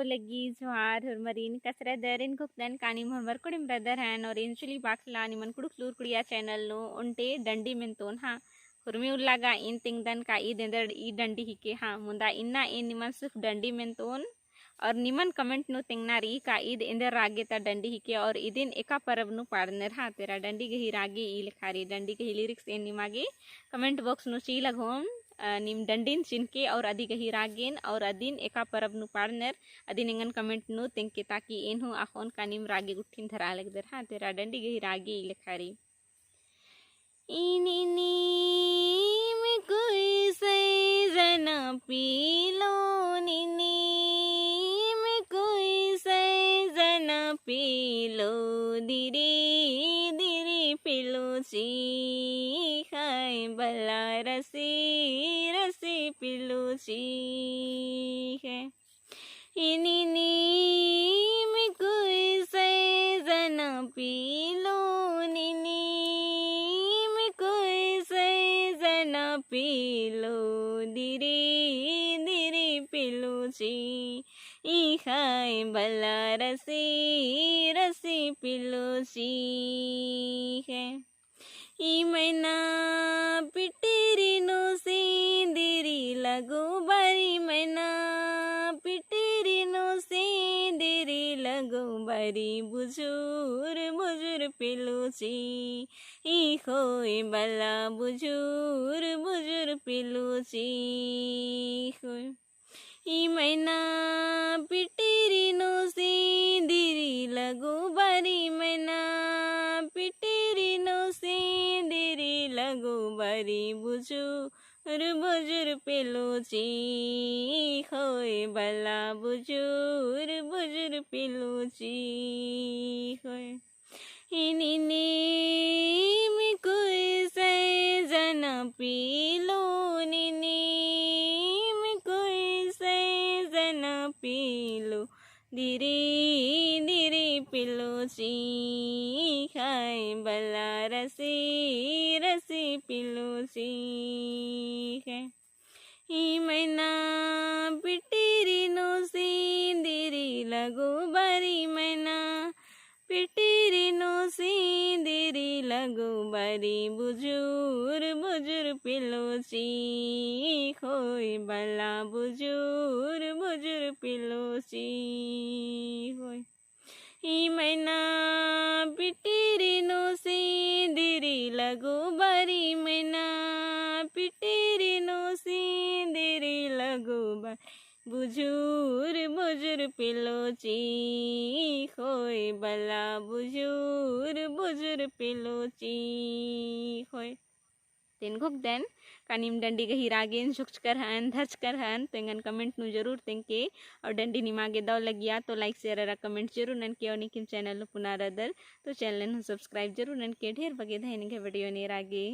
लगी जुहार हुरमरीन कसरा दरिन कुकदन कानी मोहर कुड़िम ब्रदर हैन और इंचुली बाखला निमन कुड़ुक लूर कुड़िया चैनल नो उंटे डंडी में तोन हाँ हुरमी उल्लागा इन तिंगदन का ई देंदर ई डंडी ही के हाँ मुंदा इन्ना इन निमन सुख डंडी में तोन और निमन कमेंट नु तिंगना री का ईद इंदर रागे ता डंडी ही के और इदिन एका परब नु पाड़नर हाँ तेरा डंडी गही रागे ई लिखारी डंडी गही लिरिक्स एन निमागे कमेंट बॉक्स नु ची लगोम निम डंडीन चिनके और अदी गही रागेन और अदीन एका परब नु पाड़नर अदीन इंगन कमेंट नु तिंके ताकि एन हूँ आखोन का निम रागे गुट्ठिन धरा लगदर हाँ तेरा डंडी गही रागे ई लिखारी इनी में कोई से जना पीलो निनी में कोई से जना पीलो दिरी दिरी पिलो सी खाए बला रसी रसी पिलो सी है इनी में कोई से जना पीलो निनी पीलो दिरी दिरी पिलो ची ई खाए भला रसी रसी पिलो ची है ई मैना पिटेरी नो सी दिरी लगो बारी मैना पिटेरी नो सी दिरी लगो बारी बुजुर बुजुर पिलो ची ई खोए बला बुजुर बुजुर पिलो ची खोए ई मैना पिटेरी नो सी दिरी लगो बारी मैना पिटेरी नो सी दिरी लगो बारी बुजुर बुजुर पिलो ची खोए बला बुजुर बुजुर पिलो ची खोए इनी में कोई से जना पीलो निनी में कोई से जना पीलो दिरी दिरी पिलो ची खाए बला रसी रसी पिलो ची है ई मैना पिटेरी नो सी दिरी लगो बारी मैना पिटेरी नो सी दिरी लगो बारी बुजुर बुजुर पिलो ची खोए बला बुजुर बुजुर पिलो ची खोए ई मैना पिटेरी नो सी दिरी लगो बारी मैना पिटेरी नो सी दिरी लगो बारी बुजुर बुजुर पिलो ची खोए बला बुजुर बुजुर पिलो ची खोए तीन घुक देन कानिम डंडी गही रागेन शुक्र हन धच कर हन तेंगन कमेंट नु जरूर तेंके और डंडी निमागे दव लगिया तो लाइक शेयर और कमेंट जरूर नन के और निकिन चैनल पुनारदर तो चैनल सब्सक्राइब जरूर नन के ढेर बगे धैन के वीडियो ने रागे।